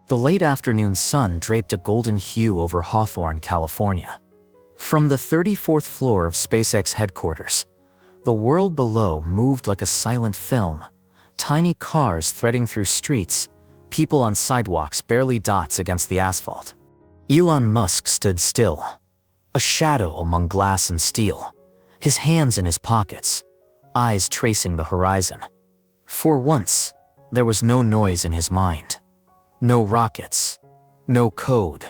The late afternoon sun draped a golden hue over Hawthorne, California. From the 34th floor of SpaceX headquarters, the world below moved like a silent film. Tiny cars threading through streets, people on sidewalks barely dots against the asphalt. Elon Musk stood still, a shadow among glass and steel, his hands in his pockets, eyes tracing the horizon. For once, there was no noise in his mind. No rockets, no code,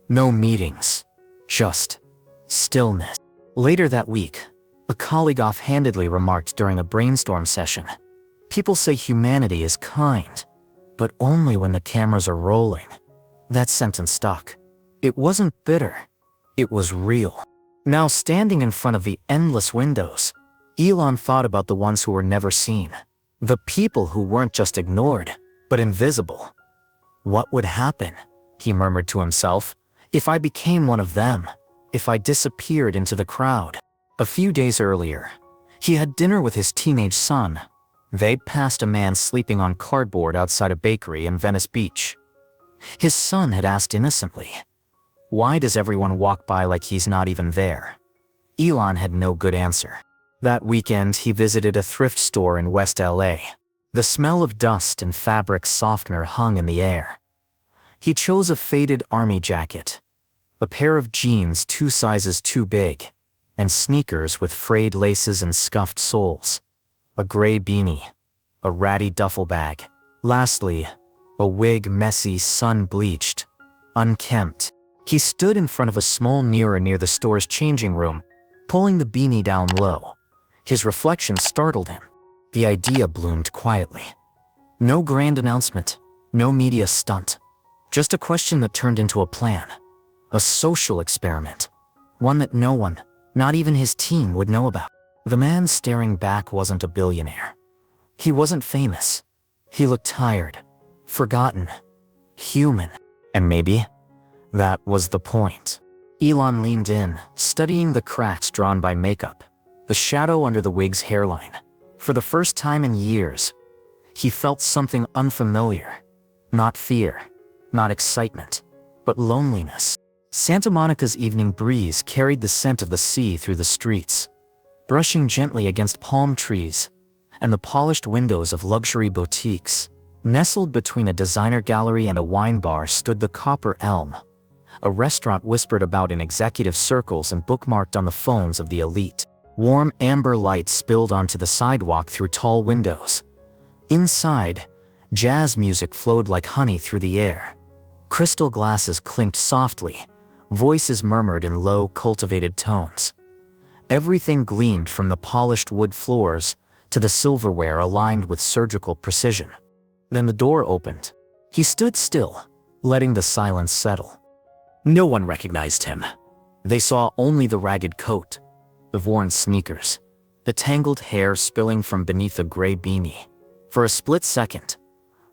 no meetings, just stillness. Later that week, a colleague offhandedly remarked during a brainstorm session, "People say humanity is kind, but only when the cameras are rolling." That sentence stuck. It wasn't bitter, it was real. Now standing in front of the endless windows, Elon thought about the ones who were never seen. The people who weren't just ignored, but invisible. What would happen, he murmured to himself, if I became one of them, if I disappeared into the crowd? A few days earlier, he had dinner with his teenage son. They'd passed a man sleeping on cardboard outside a bakery in Venice Beach. His son had asked innocently, "Why does everyone walk by like he's not even there?" Elon had no good answer. That weekend, he visited a thrift store in West LA. The smell of dust and fabric softener hung in the air. He chose a faded army jacket, a pair of jeans 2 sizes too big, and sneakers with frayed laces and scuffed soles, a gray beanie, a ratty duffel bag. Lastly, a wig messy, sun-bleached, unkempt. He stood in front of a small mirror near the store's changing room, pulling the beanie down low. His reflection startled him. The idea bloomed quietly. No grand announcement, no media stunt. Just a question that turned into a plan. A social experiment. One that no one, not even his team, would know about. The man staring back wasn't a billionaire. He wasn't famous. He looked tired, forgotten, human. And maybe that was the point. Elon leaned in, studying the cracks drawn by makeup, the shadow under the wig's hairline. For the first time in years, he felt something unfamiliar. Not fear, not excitement, but loneliness. Santa Monica's evening breeze carried the scent of the sea through the streets, brushing gently against palm trees and the polished windows of luxury boutiques. Nestled between a designer gallery and a wine bar stood the Copper Elm, a restaurant whispered about in executive circles and bookmarked on the phones of the elite. Warm amber light spilled onto the sidewalk through tall windows. Inside, jazz music flowed like honey through the air. Crystal glasses clinked softly, voices murmured in low, cultivated tones. Everything gleamed from the polished wood floors to the silverware aligned with surgical precision. Then the door opened. He stood still, letting the silence settle. No one recognized him. They saw only the ragged coat, the worn sneakers, the tangled hair spilling from beneath a gray beanie. For a split second,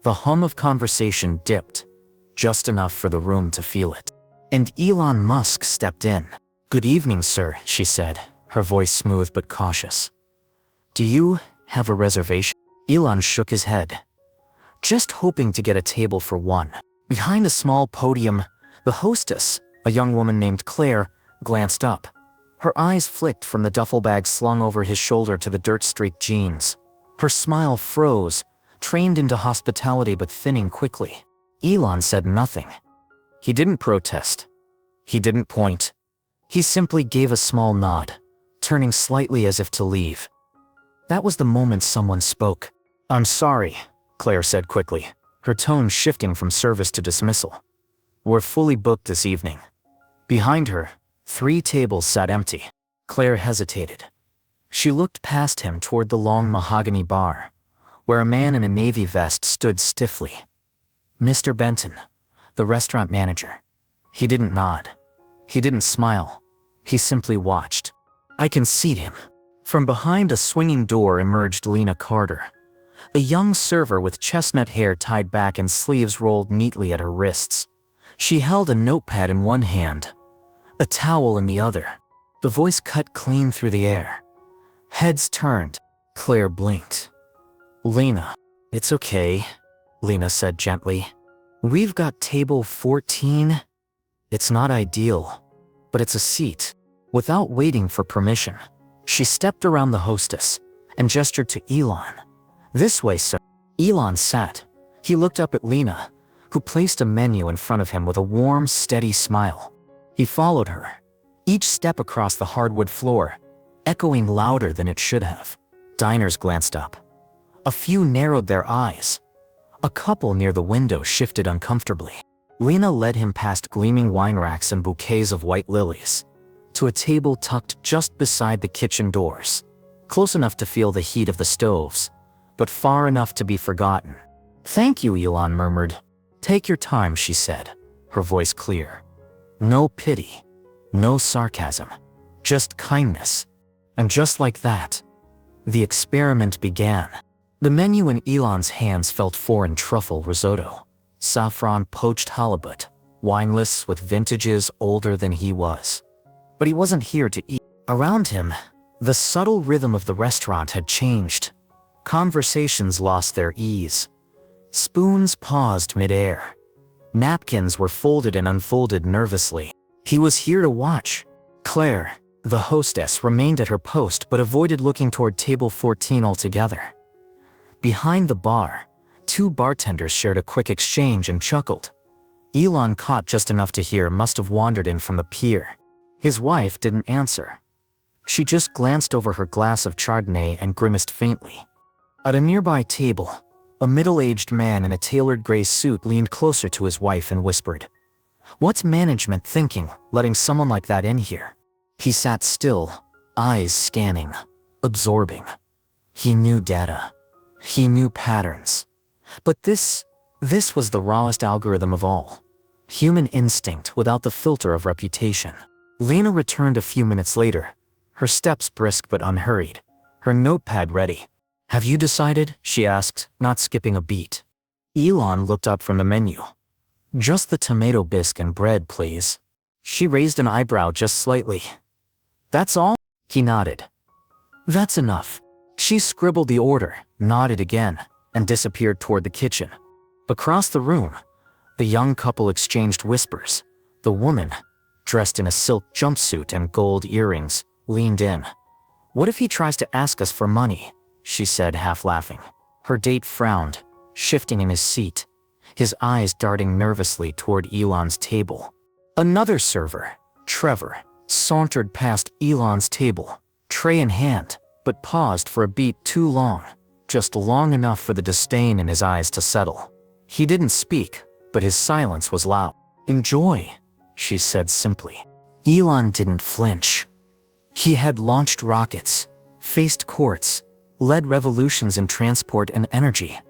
the hum of conversation dipped, just enough for the room to feel it. And Elon Musk stepped in. "Good evening, sir," she said, her voice smooth but cautious. "Do you have a reservation?" Elon shook his head. "Just hoping to get a table for one." Behind a small podium, the hostess, a young woman named Claire, glanced up. Her eyes flicked from the duffel bag slung over his shoulder to the dirt-streaked jeans. Her smile froze, trained into hospitality but thinning quickly. Elon said nothing. He didn't protest. He didn't point. He simply gave a small nod, turning slightly as if to leave. That was the moment someone spoke. "I'm sorry," Claire said quickly, her tone shifting from service to dismissal. "We're fully booked this evening." Behind her, 3 tables sat empty. Claire hesitated. She looked past him toward the long mahogany bar, where a man in a navy vest stood stiffly. "Mr. Benton," the restaurant manager. He didn't nod. He didn't smile. He simply watched. "I can see him." From behind a swinging door emerged Lena Carter, a young server with chestnut hair tied back and sleeves rolled neatly at her wrists. She held a notepad in one hand, a towel in the other. The voice cut clean through the air. Heads turned. Claire blinked. "Lena." "It's okay," Lena said gently. "We've got table 14. It's not ideal, but it's a seat." Without waiting for permission, she stepped around the hostess and gestured to Elon. "This way, sir." Elon sat. He looked up at Lena, who placed a menu in front of him with a warm, steady smile. He followed her, each step across the hardwood floor, echoing louder than it should have. Diners glanced up. A few narrowed their eyes. A couple near the window shifted uncomfortably. Lena led him past gleaming wine racks and bouquets of white lilies, to a table tucked just beside the kitchen doors, close enough to feel the heat of the stoves, but far enough to be forgotten. "Thank you," Elon murmured. "Take your time," she said, her voice clear. No pity, no sarcasm, just kindness. And just like that, the experiment began. The menu in Elon's hands felt foreign: truffle risotto, saffron poached halibut, wine lists with vintages older than he was. But he wasn't here to eat. Around him, the subtle rhythm of the restaurant had changed. Conversations lost their ease. Spoons paused mid-air. Napkins were folded and unfolded nervously. He was here to watch. Claire, the hostess, remained at her post but avoided looking toward table 14 altogether. Behind the bar, two bartenders shared a quick exchange and chuckled. Elon caught just enough to hear must have wandered in from the pier. His wife didn't answer. She just glanced over her glass of Chardonnay and grimaced faintly. At a nearby table, a middle-aged man in a tailored gray suit leaned closer to his wife and whispered, "What's management thinking, letting someone like that in here?" He sat still, eyes scanning, absorbing. He knew data. He knew patterns. But this was the rawest algorithm of all. Human instinct without the filter of reputation. Lena returned a few minutes later, her steps brisk but unhurried, her notepad ready. "Have you decided?" she asked, not skipping a beat. Elon looked up from the menu. "Just the tomato bisque and bread, please." She raised an eyebrow just slightly. "That's all?" He nodded. "That's enough." She scribbled the order, nodded again, and disappeared toward the kitchen. Across the room, the young couple exchanged whispers. The woman, dressed in a silk jumpsuit and gold earrings, leaned in. "What if he tries to ask us for money?" she said, half laughing. Her date frowned, shifting in his seat, his eyes darting nervously toward Elon's table. Another server, Trevor, sauntered past Elon's table, tray in hand, but paused for a beat too long, just long enough for the disdain in his eyes to settle. He didn't speak, but his silence was loud. "Enjoy," she said simply. Elon didn't flinch. He had launched rockets, faced courts, led revolutions in transport and energy.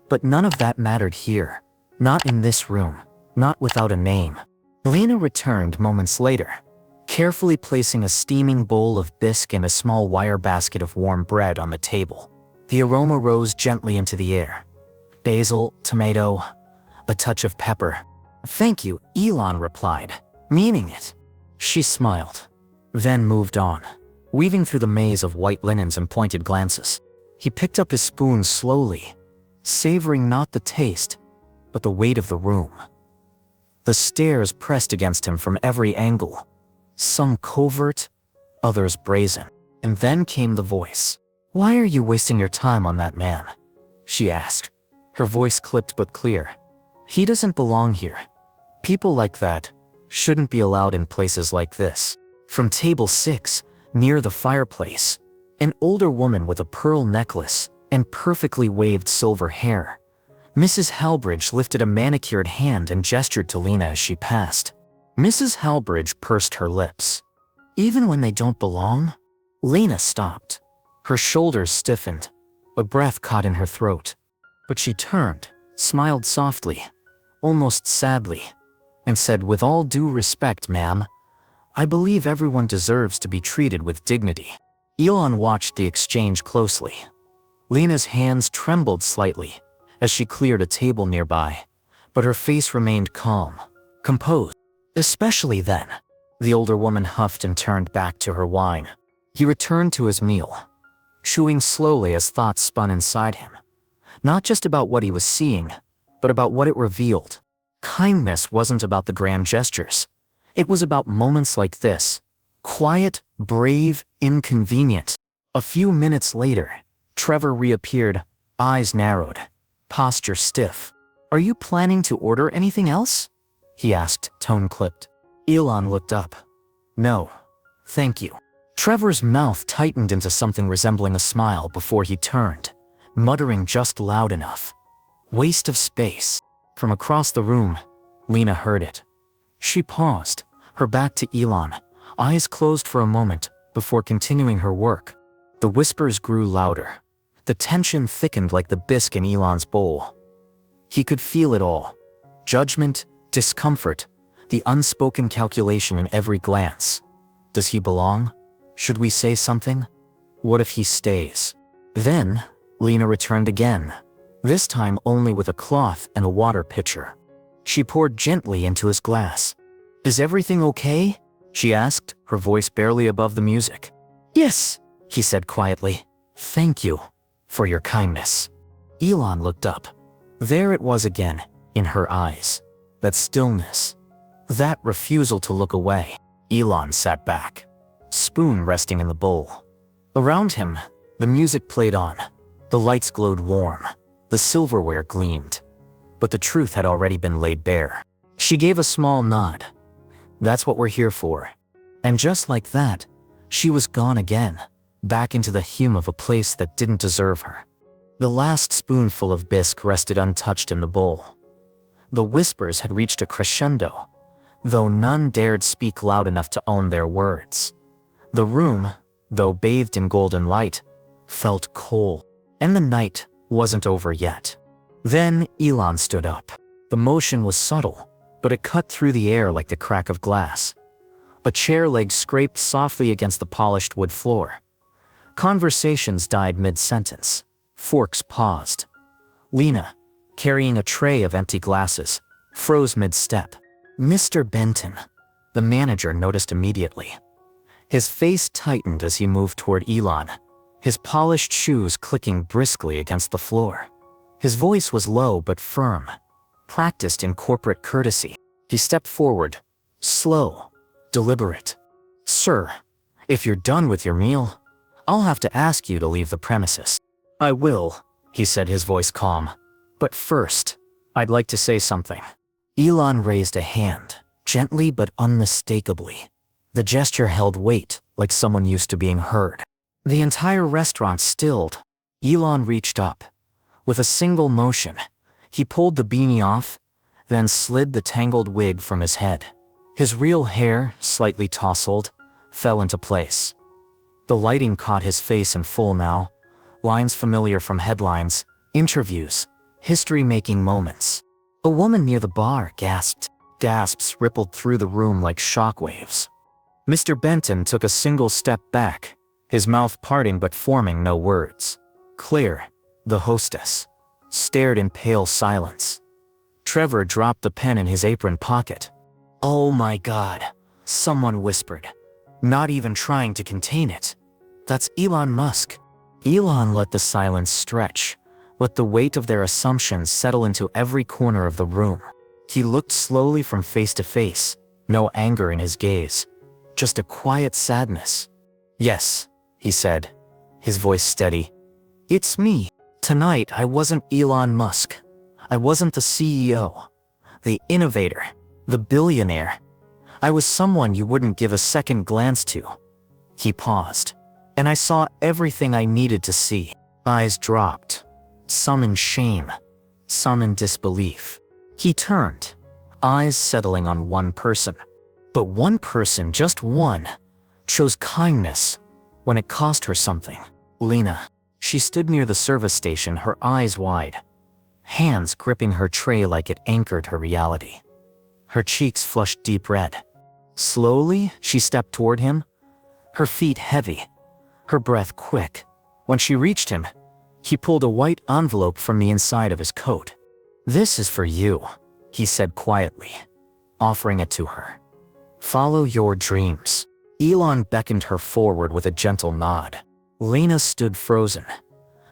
But none of that mattered here. Not in this room. Not without a name. Lena returned moments later, carefully placing a steaming bowl of bisque and a small wire basket of warm bread on the table. The aroma rose gently into the air. Basil, tomato, a touch of pepper. "Thank you," Elon replied, meaning it. She smiled, then moved on, weaving through the maze of white linens and pointed glances. He picked up his spoon slowly, savoring not the taste, but the weight of the room. The stares pressed against him from every angle, some covert, others brazen. And then came the voice. "Why are you wasting your time on that man?" she asked, her voice clipped but clear. "He doesn't belong here. People like that shouldn't be allowed in places like this." From table 6, near the fireplace, an older woman with a pearl necklace and perfectly waved silver hair. Mrs. Halbridge lifted a manicured hand and gestured to Lena as she passed. Mrs. Halbridge pursed her lips. "Even when they don't belong?" Lena stopped. Her shoulders stiffened. A breath caught in her throat. But she turned, smiled softly, almost sadly, and said, "With all due respect, ma'am, I believe everyone deserves to be treated with dignity." Elon watched the exchange closely. Lena's hands trembled slightly as she cleared a table nearby, but her face remained calm, composed. "Especially then." The older woman huffed and turned back to her wine. He returned to his meal, chewing slowly as thoughts spun inside him. Not just about what he was seeing, but about what it revealed. Kindness wasn't about the grand gestures. It was about moments like this. Quiet, brave, inconvenient. A few minutes later, Trevor reappeared, eyes narrowed, posture stiff. "Are you planning to order anything else?" he asked, tone clipped. Elon looked up. "No, thank you." Trevor's mouth tightened into something resembling a smile before he turned, muttering just loud enough. "Waste of space." From across the room, Lena heard it. She paused, her back to Elon, eyes closed for a moment before continuing her work. The whispers grew louder. The tension thickened like the bisque in Elon's bowl. He could feel it all. Judgment, discomfort, the unspoken calculation in every glance. Does he belong? Should we say something? What if he stays? Then, Lena returned again, this time only with a cloth and a water pitcher. She poured gently into his glass. "Is everything okay?" she asked, her voice barely above the music. "Yes," he said quietly. "Thank you for your kindness." Elon looked up. There it was again, in her eyes. That stillness. That refusal to look away. Elon sat back, spoon resting in the bowl. Around him, the music played on. The lights glowed warm. The silverware gleamed. But the truth had already been laid bare. She gave a small nod. "That's what we're here for." And just like that, she was gone again, back into the hum of a place that didn't deserve her. The last spoonful of bisque rested untouched in the bowl. The whispers had reached a crescendo, though none dared speak loud enough to own their words. The room, though bathed in golden light, felt cold, and the night wasn't over yet. Then Elon stood up. The motion was subtle, but it cut through the air like the crack of glass. A chair leg scraped softly against the polished wood floor. Conversations died mid-sentence. Forks paused. Lena, carrying a tray of empty glasses, froze mid-step. "Mr. Benton," the manager noticed immediately. His face tightened as he moved toward Elon, his polished shoes clicking briskly against the floor. His voice was low but firm, practiced in corporate courtesy. He stepped forward, slow, deliberate. "Sir, if you're done with your meal, I'll have to ask you to leave the premises." "I will," he said, his voice calm. "But first, I'd like to say something." Elon raised a hand, gently but unmistakably. The gesture held weight, like someone used to being heard. The entire restaurant stilled. Elon reached up. With a single motion, he pulled the beanie off, then slid the tangled wig from his head. His real hair, slightly tousled, fell into place. The lighting caught his face in full now, lines familiar from headlines, interviews, history-making moments. A woman near the bar gasped. Gasps rippled through the room like shockwaves. Mr. Benton took a single step back, his mouth parting but forming no words. Claire, the hostess, stared in pale silence. Trevor dropped the pen in his apron pocket. "Oh my God," someone whispered, not even trying to contain it. "That's Elon Musk." Elon let the silence stretch, let the weight of their assumptions settle into every corner of the room. He looked slowly from face to face, no anger in his gaze, just a quiet sadness. "Yes," he said, his voice steady. "It's me. Tonight I wasn't Elon Musk. I wasn't the CEO, the innovator, the billionaire. I was someone you wouldn't give a second glance to." He paused, and I saw everything I needed to see. Eyes dropped, some in shame, some in disbelief. He turned, eyes settling on one person. But one person, just one, chose kindness when it cost her something. Lena. She stood near the service station, her eyes wide, hands gripping her tray like it anchored her reality. Her cheeks flushed deep red. Slowly, she stepped toward him, her feet heavy, her breath quick. When she reached him, he pulled a white envelope from the inside of his coat. "This is for you," he said quietly, offering it to her. "Follow your dreams." Elon beckoned her forward with a gentle nod. Lena stood frozen,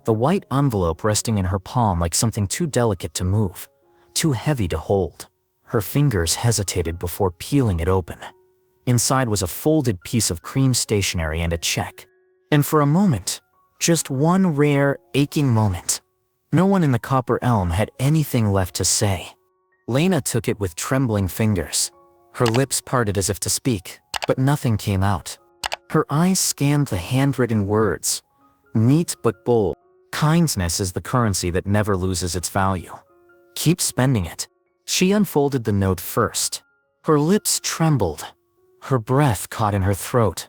the white envelope resting in her palm like something too delicate to move, too heavy to hold. Her fingers hesitated before peeling it open. Inside was a folded piece of cream stationery and a check. And for a moment, just one rare, aching moment, no one in the Copper Elm had anything left to say. Lena took it with trembling fingers. Her lips parted as if to speak, but nothing came out. Her eyes scanned the handwritten words. Neat but bold. Kindness is the currency that never loses its value. Keep spending it. She unfolded the note first. Her lips trembled. Her breath caught in her throat.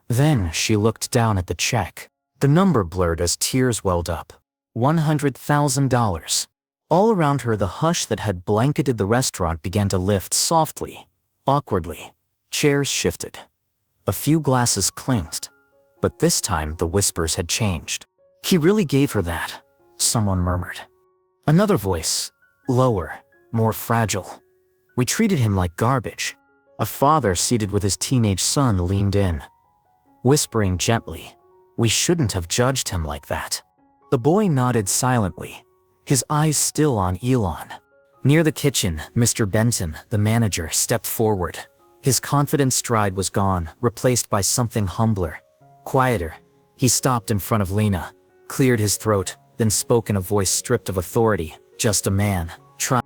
Then she looked down at the check. The number blurred as tears welled up. $100,000. All around her, the hush that had blanketed the restaurant began to lift softly, awkwardly. Chairs shifted. A few glasses clinked. But this time, the whispers had changed. He really gave her that, someone murmured. Another voice, lower, more fragile. We treated him like garbage. A father seated with his teenage son leaned in, whispering gently, we shouldn't have judged him like that. The boy nodded silently, his eyes still on Elon. Near the kitchen, Mr. Benton, the manager, stepped forward. His confident stride was gone, replaced by something humbler, quieter. He stopped in front of Lena, cleared his throat, then spoke in a voice stripped of authority. Just a man, trying